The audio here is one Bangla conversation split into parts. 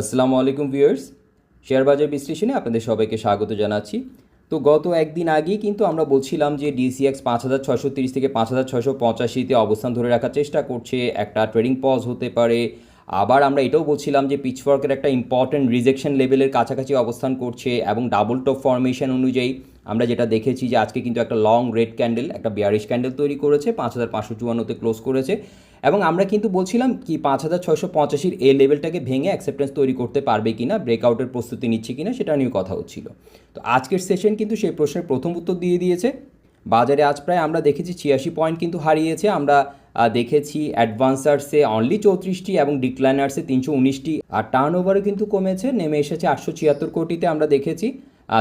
আসসালামু আলাইকুম ভিউয়ার্স, শেয়ার বাজার বিশ্লেষণে আপনাদের সবাইকে স্বাগত জানাচ্ছি। তো গত একদিন আগেই কিন্তু আমরা বলছিলাম যে ডিসিএক্স 5630 থেকে 5685-তে অবস্থান ধরে রাখার চেষ্টা করছে, একটা ট্রেডিং পজ হতে পারে। আবার আমরা এটাও বলছিলাম যে পিচফর্কের একটা ইম্পর্ট্যান্ট রিজেকশন লেভেলের কাছাকাছি অবস্থান করছে এবং ডাবল টপ ফরমেশন অনুযায়ী আমরা যেটা দেখেছি যে আজকে কিন্তু একটা লং রেড ক্যান্ডেল, একটা বিয়ারিশ ক্যান্ডেল তৈরি করেছে, 5554-তে ক্লোজ করেছে। এবং আমরা কিন্তু বলছিলাম কি 5685-র এই লেভেলটাকে ভেঙে অ্যাকসেপ্টেন্স তৈরি করতে পারবে কিনা, ব্রেকআউটের প্রস্তুতি নিচ্ছে কিনা, সেটা নিয়ে কথা হচ্ছিল। তো আজকের সেশন কিন্তু সেই প্রশ্নের প্রথম উত্তর দিয়ে দিয়েছে। বাজারে আজ প্রায় আমরা দেখেছি 86 পয়েন্ট কিন্তু হারিয়েছে। আমরা দেখেছি অ্যাডভান্সার্সে অনলি 34টি এবং ডিক্লাইনার্সে 319টি, আর টার্ন ওভারও কিন্তু কমেছে, নেমে এসেছে 876 কোটিতে আমরা দেখেছি।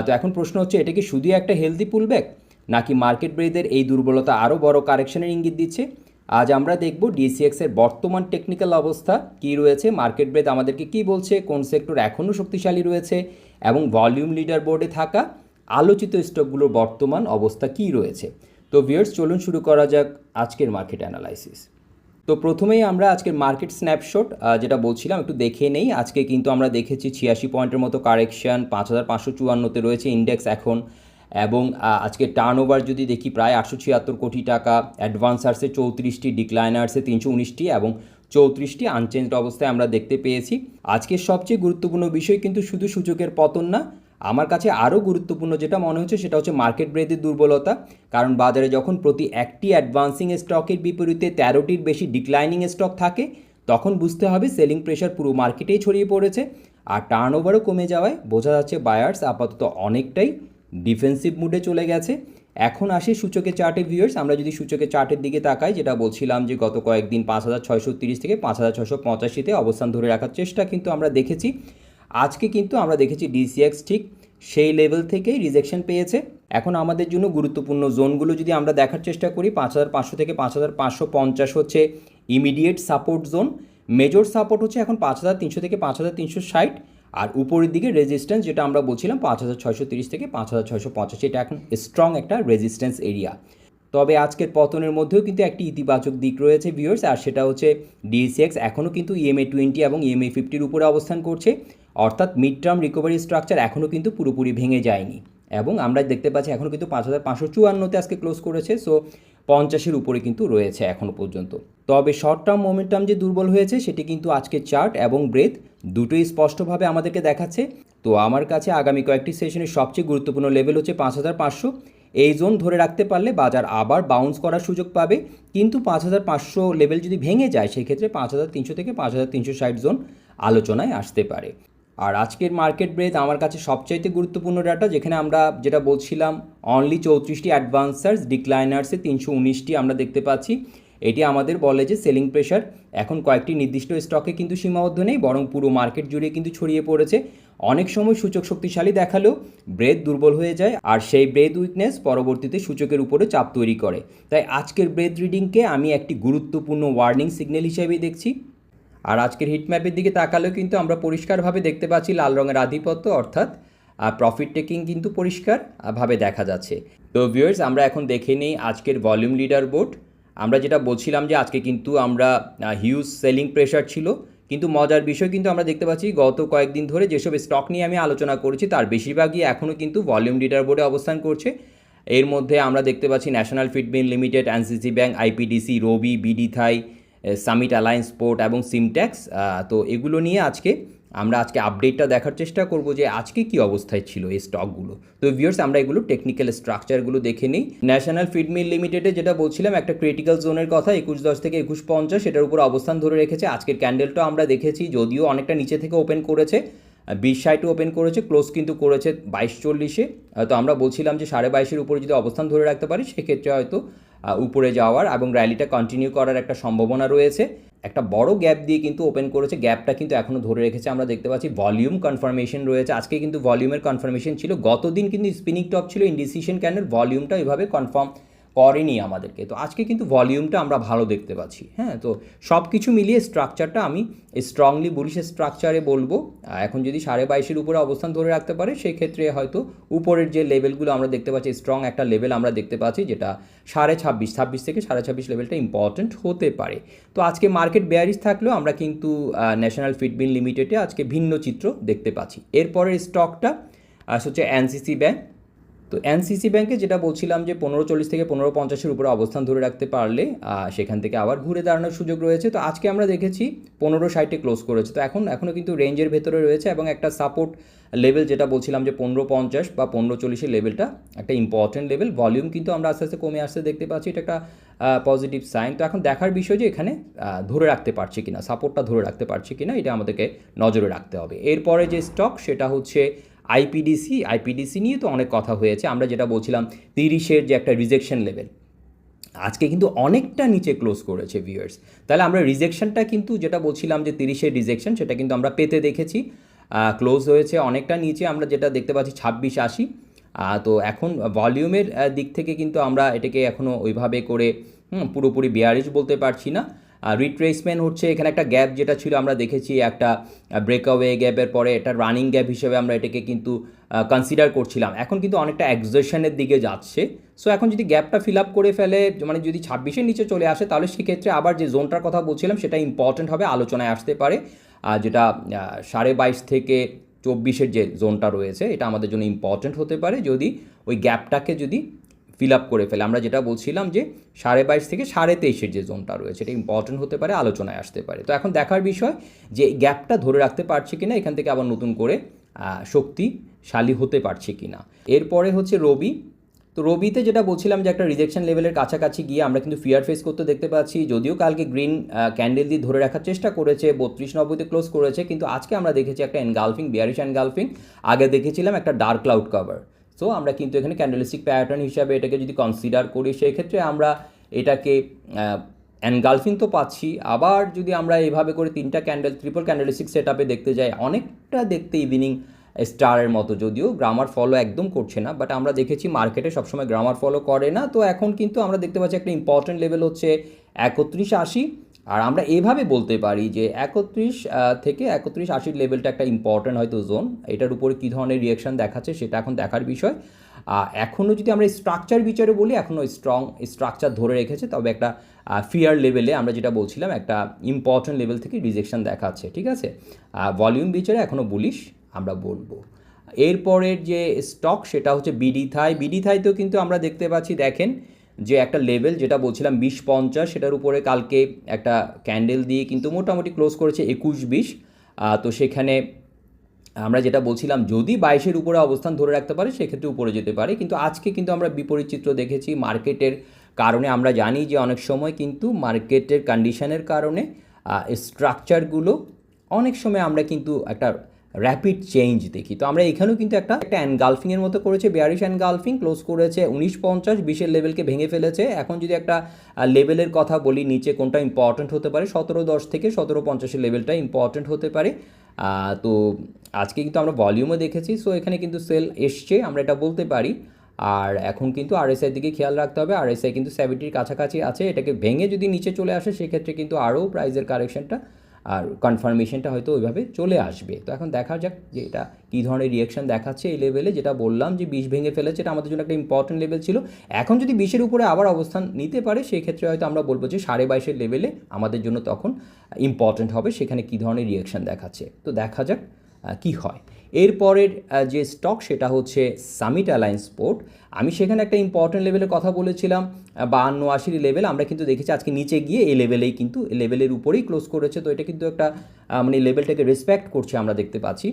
তো এখন প্রশ্ন হচ্ছে, এটা কি শুধুই একটা হেলদি পুলব্যাক, নাকি মার্কেট ব্রেদের এই দুর্বলতা আরও বড় কারেকশনের ইঙ্গিত দিচ্ছে? আজ আমরা দেখব ডিসিএক্সের বর্তমান টেকনিক্যাল অবস্থা কী রয়েছে, মার্কেট ব্রেদ আমাদেরকে কী বলছে, কোন সেক্টর এখনও শক্তিশালী রয়েছে এবং ভলিউম লিডার বোর্ডে থাকা আলোচিত স্টকগুলোর বর্তমান অবস্থা কী রয়েছে। তো ভিউয়ার্স, চলুন শুরু করা যাক আজকের মার্কেট অ্যানালাইসিস। তো প্রথমেই আমরা আজকের মার্কেট স্ন্যাপশট যেটা বলছিলাম একটু দেখে নেই। আজকে কিন্তু আমরা দেখেছি 86 পয়েন্টের মতো কারেকশন, 5554-তে রয়েছে ইন্ডেক্স এখন। এবং আজকে টার্নওভার যদি দেখি প্রায় 876 কোটি টাকা, অ্যাডভান্সার্সে 34টি, ডিক্লাইনার্সে 319টি এবং 34টি আনচেঞ্জড অবস্থায় আমরা দেখতে পেয়েছি। আজকের সবচেয়ে গুরুত্বপূর্ণ বিষয় কিন্তু শুধু সূচকের পতন না, আমার কাছে আরও গুরুত্বপূর্ণ যেটা মনে হচ্ছে সেটা হচ্ছে মার্কেট ব্রেদের দুর্বলতা। কারণ বাজারে যখন প্রতি একটি অ্যাডভান্সিং স্টকের বিপরীতে 13টির বেশি ডিক্লাইনিং স্টক থাকে, তখন বুঝতে হবে সেলিং প্রেশার পুরো মার্কেটেই ছড়িয়ে পড়েছে। আর টার্নওভারও কমে যাওয়ায় বোঝা যাচ্ছে বায়ার্স আপাতত অনেকটাই ডিফেন্সিভ মুডে চলে গেছে। এখন আসে সূচকের চার্টে ভিউয়ার্স। আমরা যদি সূচকের চার্টের দিকে তাকাই, যেটা বলছিলাম যে গত কয়েকদিন 5630 থেকে 5685-তে অবস্থান ধরে রাখার চেষ্টা কিন্তু আমরা দেখেছি। আজকে কিন্তু আমরা দেখেছি ডিসিএক্স ঠিক সেই লেভেল থেকেই রিজেকশন পেয়েছে। এখন আমাদের জন্য গুরুত্বপূর্ণ জোনগুলো যদি আমরা দেখার চেষ্টা করি, 5500 থেকে 5550 হচ্ছে immediate support zone. Major support হচ্ছে এখন 5300 থেকে 5360, আর উপরের দিকে রেজিস্ট্যান্স যেটা আমরা বলছিলাম 5630 থেকে 5685, এটা এখন স্ট্রং একটা রেজিস্ট্যান্স এরিয়া। তবে আজকের পতনের মধ্যেও কিন্তু একটি ইতিবাচক দিক রয়েছে ভিউয়ার্স, আর সেটা হচ্ছে ডিএসএক্স এখনও কিন্তু EMA 20 এবং EMA 50-র উপরে অবস্থান করছে, অর্থাৎ মিড টার্ম রিকভারি স্ট্রাকচার এখনও কিন্তু পুরোপুরি ভেঙে যায়নি। এবং আমরা দেখতে পাচ্ছি এখনও কিন্তু 5554-তে আজকে ক্লোজ করেছে, সো 50-এর উপরে কিন্তু রয়েছে এখনও পর্যন্ত। তবে শর্ট টার্ম মোমেন্টাম যে দুর্বল হয়েছে সেটি কিন্তু আজকের চার্ট এবং ব্রেথ দুটোই স্পষ্টভাবে আমাদেরকে দেখাচ্ছে। তো আমার কাছে আগামী কয়েকটি সেশনের সবচেয়ে গুরুত্বপূর্ণ লেভেল হচ্ছে 5500। এই জোন ধরে রাখতে পারলে বাজার আবার বাউন্স করার সুযোগ পাবে, কিন্তু 5500 লেভেল যদি ভেঙে যায় সেক্ষেত্রে 5300 থেকে 5360 জোন আলোচনায় আসতে পারে। আর আজকের মার্কেট ব্রেথ আমার কাছে সবচাইতে গুরুত্বপূর্ণ ডাটা, যেখানে আমরা যেটা বলছিলাম অনলি 34টি অ্যাডভান্সার্স, ডিক্লাইনার্সে 319টি আমরা দেখতে পাচ্ছি। এটি আমাদের বলে যে সেলিং প্রেশার এখন কয়েকটি নির্দিষ্ট স্টকে কিন্তু সীমাবদ্ধ নেই, বরং পুরো মার্কেট জুড়ে কিন্তু ছড়িয়ে পড়েছে। অনেক সময় সূচক শক্তিশালী দেখালেও ব্রেথ দুর্বল হয়ে যায়, আর সেই ব্রেথ উইকনেস পরবর্তীতে সূচকের উপরে চাপ তৈরি করে। তাই আজকের ব্রেথ রিডিংকে আমি একটি গুরুত্বপূর্ণ ওয়ার্নিং সিগন্যাল হিসেবেই দেখছি। আর আজকের হিটম্যাপের দিকে তাকালেও কিন্তু আমরা পরিষ্কারভাবে দেখতে পাচ্ছি লাল রঙের আধিপত্য, অর্থাৎ প্রফিট টেকিং কিন্তু পরিষ্কারভাবে দেখা যাচ্ছে। তো ভিউয়ার্স, আমরা এখন দেখে নিই আজকের ভলিউম লিডার বোর্ড। আমরা যেটা বলছিলাম যে আজকে কিন্তু আমরা হিউজ সেলিং প্রেশার ছিল, কিন্তু মজার বিষয় কিন্তু আমরা দেখতে পাচ্ছি গত কয়েকদিন ধরে যেসব স্টক নিয়ে আমি আলোচনা করেছি তার বেশিরভাগই এখনও কিন্তু ভলিউম লিডার বোর্ডে অবস্থান করছে। এর মধ্যে আমরা দেখতে পাচ্ছি national feed mill limited, NCC bank, IPDC, Robi, BD Thai, Summit Alliance Port এবং সিমট্যাক্স। তো এগুলো নিয়ে আজকে আপডেটটা দেখার চেষ্টা করব যে আজকে কি অবস্থায় ছিল এই স্টকগুলো। তো ভিউয়ার্স, আমরা এগুলো টেকনিক্যাল স্ট্রাকচারগুলো দেখে নিই। ন্যাশনাল ফিড মিল লিমিটেডে যেটা বলছিলাম একটা ক্রিটিক্যাল জোনের কথা, 2110 থেকে 2150, সেটার উপর অবস্থান ধরে রেখেছে। আজকের ক্যান্ডেলটা আমরা দেখেছি যদিও অনেকটা নিচে থেকে ওপেন করেছে, 2060 ওপেন করেছে, ক্লোজ কিন্তু করেছে 2240-এ। তো আমরা বলছিলাম যে 22.5-এর উপরে যদি অবস্থান ধরে রাখতে পারি সেক্ষেত্রে হয়তো উপরে যাওয়ার এবং র্যালিটা কন্টিনিউ করার একটা সম্ভাবনা রয়েছে। একটা বড় গ্যাপ দিয়ে কিন্তু ওপেন করেছে, গ্যাপটা কিন্তু এখনও ধরে রেখেছে। আমরা দেখতে পাচ্ছি ভলিউম কনফার্মেশন রয়েছে, আজকে কিন্তু ভলিউমের কনফার্মেশন ছিল। গতদিন কিন্তু স্পিনিং টপ ছিল ইনডিসিশন ক্যান্ডেল, ভলিউমটা এভাবে কনফার্ম করেনি আমাদেরকে। তো আজকে কিন্তু ভলিউমটা আমরা ভালো দেখতে পাচ্ছি। হ্যাঁ, তো সব কিছু মিলিয়ে স্ট্রাকচারটা আমি স্ট্রংলি বুলিশ স্ট্রাকচারে বলবো। এখন যদি 22.5-এর উপরে অবস্থান ধরে রাখতে পারে সেই ক্ষেত্রে হয়তো উপরের যে লেভেলগুলো আমরা দেখতে পাচ্ছি, স্ট্রং একটা লেভেল আমরা দেখতে পাচ্ছি, যেটা 26.5 থেকে 26.5 লেভেলটা ইম্পর্ট্যান্ট হতে পারে। তো আজকে মার্কেট বেয়ারিশ থাকলেও আমরা কিন্তু ন্যাশনাল ফিডবিল লিমিটেডে আজকে ভিন্ন চিত্র দেখতে পাচ্ছি। এরপরের স্টকটা হচ্ছে এনসিসি ব্যাংক। তো এনসিসি ব্যাংকে যেটা বলছিলাম যে 15.40 থেকে 15.50-এর উপরে অবস্থান ধরে রাখতে পারলে সেখান থেকে আবার ঘুরে দাঁড়ানোর সুযোগ রয়েছে। তো আজকে আমরা দেখেছি 15.60-এ ক্লোজ করেছে, তো এখনও কিন্তু রেঞ্জের ভেতরে রয়েছে এবং একটা সাপোর্ট লেভেল যেটা বলছিলাম যে 15.50 বা 15.40-এর লেভেলটা একটা ইম্পর্টেন্ট লেভেল। ভলিউম কিন্তু আমরা আস্তে আস্তে কমে আসতে দেখতে পাচ্ছি, এটা একটা পজিটিভ সাইন। তো এখন দেখার বিষয় যে এখানে ধরে রাখতে পারছে কিনা, সাপোর্টটা ধরে রাখতে পারছে কিনা, এটা আমাদেরকে নজরে রাখতে হবে। এরপরে যে স্টক সেটা হচ্ছে আইপিডিসি নিয়ে তো অনেক কথা হয়েছে। আমরা যেটা বলছিলাম 30-এর যে একটা রিজেকশন লেভেল, আজকে কিন্তু অনেকটা নিচে ক্লোজ করেছে ভিউয়ার্স। তাহলে আমরা রিজেকশনটা কিন্তু যেটা বলছিলাম যে 30-এর রিজেকশন, সেটা কিন্তু আমরা পেতে দেখেছি, ক্লোজ হয়েছে অনেকটা নিচে, আমরা যেটা দেখতে পাচ্ছি 26.80। তো এখন ভলিউমের দিক থেকে কিন্তু আমরা এটাকে এখনও ওইভাবে করে পুরোপুরি বেয়ারিশ বলতে পারছি না। রিট্রেসমেন্ট হচ্ছে এখানে একটা গ্যাপ যেটা ছিল আমরা দেখেছি, একটা ব্রেকআওয়ে গ্যাপের পরে এটা রানিং গ্যাপ হিসেবে আমরা এটাকে কিন্তু কনসিডার করছিলাম, এখন কিন্তু অনেকটা এক্সজেশনের দিকে যাচ্ছে। সো এখন যদি গ্যাপটা ফিল আপ করে ফেলে, মানে যদি 26-এর নিচে চলে আসে, তাহলে সেক্ষেত্রে আবার যে জোনটার কথা বলছিলাম সেটা ইম্পর্টেন্ট হবে, আলোচনায় আসতে পারে, যেটা 22.5 থেকে 24-এর যে জোনটা রয়েছে এটা আমাদের জন্য ইম্পর্টেন্ট হতে পারে যদি ওই গ্যাপটাকে যদি ফিল আপ করে ফেলে। আমরা যেটা বলছিলাম যে 22.5 থেকে 23.5-এর যে জোনটা রয়েছে এটা ইম্পর্টেন্ট হতে পারে, আলোচনায় আসতে পারে। তো এখন দেখার বিষয় যে এই গ্যাপটা ধরে রাখতে পারছে কিনা, এখান থেকে আবার নতুন করে শক্তিশালী হতে পারছে কিনা। এরপরে হচ্ছে রবি। তো রবিতে যেটা বলছিলাম যে একটা রিজেকশন লেভেলের কাছাকাছি গিয়ে আমরা কিন্তু ফিয়ার ফেস করতে দেখতে পাচ্ছি, যদিও কালকে গ্রিন ক্যান্ডেল দিয়ে ধরে রাখার চেষ্টা করেছে, 32.90-তে ক্লোজ করেছে, কিন্তু আজকে আমরা দেখেছি একটা এনগালফিং, বিয়ারিশ এনগালফিং। আগে দেখেছিলাম একটা ডার্ক ক্লাউড কভার। সো আমরা কিন্তু এখানে ক্যান্ডেলিস্টিক প্যাটার্ন হিসাবে এটাকে যদি কনসিডার করি, সেক্ষেত্রে আমরা এটাকে এনগালফিং তো পাচ্ছি, আবার যদি আমরা এভাবে করে 3টা ক্যান্ডেল ট্রিপল ক্যান্ডেলিস্টিক সেট আপে দেখতে যাই, অনেকটা দেখতে ইভিনিং স্টারের মতো, যদিও গ্রামার ফলো একদম করছে না, বাট আমরা দেখেছি মার্কেটে সবসময় গ্রামার ফলো করে না। তো এখন কিন্তু আমরা দেখতে পাচ্ছি একটা ইম্পর্টেন্ট লেভেল হচ্ছে 31.80, আর আমরা এভাবে বলতে পারি যে 31 থেকে 31.80 লেভেলটা একটা ইম্পর্টেন্ট হয়তো জোন। এটার উপরে কী ধরনের রিয়াকশান দেখাচ্ছে সেটা এখন দেখার বিষয়। এখনও যদি আমরা স্ট্রাকচার বিচারে বলি, এখনও স্ট্রং স্ট্রাকচার ধরে রেখেছে, তবে একটা ফিয়ার লেভেলে আমরা যেটা বলছিলাম একটা ইম্পর্টেন্ট লেভেল থেকে রিজেকশন দেখাচ্ছে, ঠিক আছে। ভলিউম বিচারে এখনও বুলিশ আমরা বলবো। এরপরের যে স্টক সেটা হচ্ছে বিডি থাইতেও কিন্তু আমরা দেখতে পাচ্ছি, দেখেন যে একটা লেভেল যেটা বলছিলাম 20.50, সেটার উপরে কালকে একটা ক্যান্ডেল দিয়ে কিন্তু মোটামুটি ক্লোজ করেছে 21.20। তো সেখানে আমরা যেটা বলছিলাম যদি 22-এর উপরে অবস্থান ধরে রাখতে পারে সেক্ষেত্রে উপরে যেতে পারে, কিন্তু আজকে কিন্তু আমরা বিপরীত চিত্র দেখেছি মার্কেটের কারণে। আমরা জানি যে অনেক সময় কিন্তু মার্কেটের কন্ডিশনের কারণে স্ট্রাকচারগুলো অনেক সময় আমরা কিন্তু একটা র্যাপিড চেঞ্জ দেখি। তো আমরা এখানেও কিন্তু একটা এনগালফিংয়ের মতো করেছে, বেয়ারিশ এনগালফিং, ক্লোজ করেছে 19.50, 20-এর লেভেলকে ভেঙে ফেলেছে। এখন যদি একটা লেভেলের কথা বলি নিচে কোনটা ইম্পর্টেন্ট হতে পারে, 17.10 থেকে 17.50-এর লেভেলটা ইম্পর্টেন্ট হতে পারে। তো আজকে কিন্তু আমরা ভলিউমও দেখেছি, সো এখানে কিন্তু সেল এসছে, আমরা এটা বলতে পারি। আর এখন কিন্তু আরএসআই দিকে খেয়াল রাখতে হবে, আরএসআই কিন্তু 70-র কাছাকাছি আছে, এটাকে ভেঙে যদি নিচে চলে আসে সেক্ষেত্রে কিন্তু আরও প্রাইসের কারেকশনটা আর কনফার্মেশনটা হয়তো ওইভাবে চলে আসবে। তো এখন দেখা যাক যে এটা কী ধরনের রিয়াকশান দেখাচ্ছে এই লেভেলে। যেটা বললাম যে 20 ভেঙে ফেলেছে, এটা আমাদের জন্য একটা ইম্পর্টেন্ট লেভেল ছিল। এখন যদি 20-এর উপরে আবার অবস্থান নিতে পারে সেক্ষেত্রে হয়তো আমরা বলবো যে 22.5-এর লেভেলে আমাদের জন্য তখন ইম্পর্টেন্ট হবে, সেখানে কী ধরনের রিয়াকশান দেখাচ্ছে। তো দেখা যাক কি হয়। এরপরের যে স্টক সেটা হচ্ছে সামিট অ্যালায়েন্স পোর্ট। আমি সেখানে একটা ইম্পর্টেন্ট লেভেলের কথা বলেছিলাম 52-80 লেভেল, আমরা কিন্তু দেখেছি আজকে নিচে গিয়ে এই লেভেলেই কিন্তু এই লেভেলের উপরেই ক্লোজ করেছে। তো এটা কিন্তু একটা মানে লেভেলটাকে রেসপেক্ট করছে আমরা দেখতে পাচ্ছি।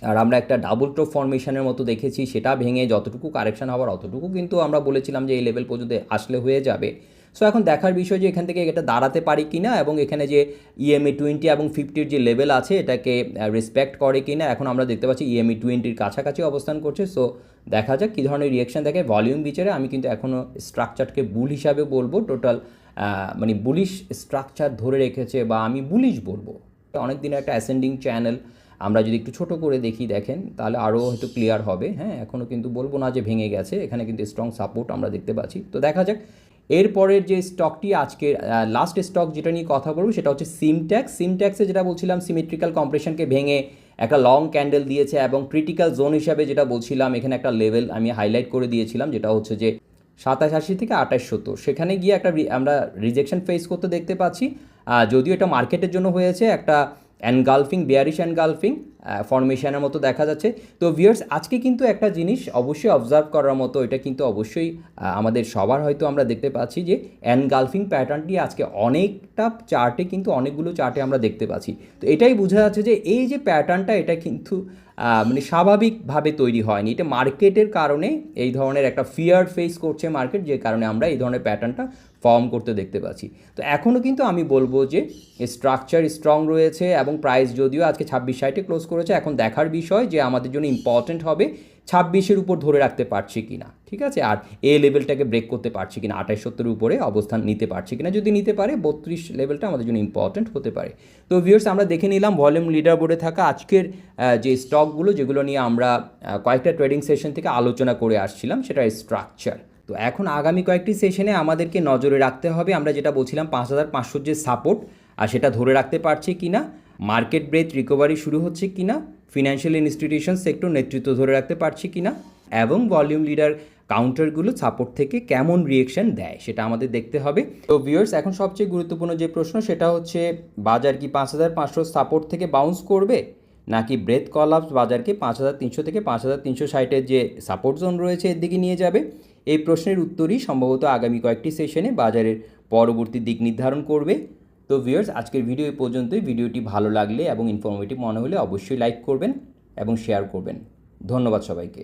আর আমরা একটা ডাবল টপ ফর্মেশনের মতো দেখেছি, সেটা ভেঙে যতটুকু কারেকশন হওয়ার অতটুকু কিন্তু আমরা বলেছিলাম যে এই লেভেল পর্যন্ত আসলে হয়ে যাবে। সো এখন দেখার বিষয় যে এখান থেকে এটা দাঁড়াতে পারি কি না, এবং এখানে যে ইএমএ 20 এবং 50-র যে লেভেল আছে এটাকে রেসপেক্ট করে কি না। এখন আমরা দেখতে পাচ্ছি ইএমএ 20-র কাছাকাছি অবস্থান করছে। সো দেখা যাক কী ধরনের রিয়াকশান দেখে। ভলিউম বিচারে আমি কিন্তু এখনও স্ট্রাকচারকে বুল হিসাবে বলবো, টোটাল মানে বুলিশ স্ট্রাকচার ধরে রেখেছে, বা আমি বুলিশ বলবো। অনেক দিনের একটা অ্যাসেন্ডিং চ্যানেল, আমরা যদি একটু ছোট করে দেখি দেখেন তাহলে আরও হয়তো ক্লিয়ার হবে। হ্যাঁ, এখনও কিন্তু বলবো না যে ভেঙে গেছে, এখানে কিন্তু স্ট্রং সাপোর্ট আমরা দেখতে পাচ্ছি। তো দেখা যাক এরপরের যে স্টকটি আজকের লাস্ট স্টক যেটা নিয়ে কথা বলবো সেটা হচ্ছে সিমট্যাক্সে যেটা বলছিলাম সিমেট্রিক্যাল কম্প্রেশনকে ভেঙে একটা লং ক্যান্ডেল দিয়েছে এবং ক্রিটিক্যাল জোন হিসাবে যেটা বলছিলাম এখানে একটা লেভেল আমি হাইলাইট করে দিয়েছিলাম যেটা হচ্ছে যে 2780 থেকে 2870, সেখানে গিয়ে একটা আমরা রিজেকশন ফেস করতে দেখতে পাচ্ছি। যদিও এটা মার্কেটের জন্য হয়েছে একটা অ্যানগালফিং, বেয়ারিশ অ্যানগালফিং ফরমেশনের মতো দেখা যাচ্ছে। তো ভিউয়ার্স আজকে কিন্তু একটা জিনিস অবশ্যই অবজার্ভ করার মতো, এটা কিন্তু অবশ্যই আমাদের সবার হয়তো আমরা দেখতে পাচ্ছি যে অ্যানগালফিং প্যাটার্নটি আজকে অনেকটা চার্টে কিন্তু অনেকগুলো চার্টে আমরা দেখতে পাচ্ছি। তো এটাই বোঝা যাচ্ছে যে এই যে প্যাটার্নটা এটা কিন্তু মানে স্বাভাবিকভাবে তৈরি হয়নি, এটা মার্কেটের কারণে এই ধরনের একটা ফিয়ার ফেস করছে মার্কেট, যে কারণে আমরা এই ধরনের প্যাটার্নটা ফর্ম করতে দেখতে পাচ্ছি। তো এখনও কিন্তু আমি বলবো যে স্ট্রাকচার স্ট্রং রয়েছে এবং প্রাইস যদিও আজকে 2660-এ ক্লোজ করেছে, এখন দেখার বিষয় যে আমাদের জন্য ইম্পর্টেন্ট হবে 26-এর উপর ধরে রাখতে পারছি কিনা, ঠিক আছে, আর এই লেভেলটাকে ব্রেক করতে পারছি কিনা, 2870-এর উপরে অবস্থান নিতে পারছি কিনা। যদি নিতে পারে 32 লেভেলটা আমাদের জন্য ইম্পর্টেন্ট হতে পারে। তো ভিউয়ার্স আমরা দেখে নিলাম ভলিউম লিডার বোর্ডে থাকা আজকের যে স্টকগুলো যেগুলো নিয়ে আমরা কয়েকটা ট্রেডিং সেশন থেকে আলোচনা করে আসছিলাম, সেটা স্ট্রাকচার। তো এখন আগামী কয়েকটি সেশনে আমাদেরকে নজরে রাখতে হবে আমরা যেটা বলছিলাম 5500 যে সাপোর্ট আর সেটা ধরে রাখতে পারছি কিনা, মার্কেট ব্রেথ রিকভারি শুরু হচ্ছে কিনা, ফিনান্সিয়াল ইনস্টিটিউশন সেক্টর নেতৃত্ব ধরে রাখতে পারছি কিনা, এবং ভলিউম লিডার কাউন্টারগুলো সাপোর্ট থেকে কেমন রিয়েকশন দেয় সেটা আমাদের দেখতে হবে। তো ভিউয়ার্স এখন সবচেয়ে গুরুত্বপূর্ণ যে প্রশ্ন সেটা হচ্ছে বাজার কি 5500 সাপোর্ট থেকে বাউন্স করবে, নাকি ব্রেথ কলাপস বাজারকে 5300 থেকে 5360-এর যে সাপোর্ট জোন রয়েছে এর দিকে নিয়ে যাবে? এই প্রশ্নের উত্তরই সম্ভবত আগামী কয়েকটি সেশনে বাজারের পরবর্তী দিক নির্ধারণ করবে। তো ভিউয়ার্স আজকের ভিডিও এই পর্যন্তই। ভিডিওটি ভালো লাগলে এবং ইনফরমেটিভ মনে হলে অবশ্যই লাইক করবেন এবং শেয়ার করবেন। ধন্যবাদ সবাইকে।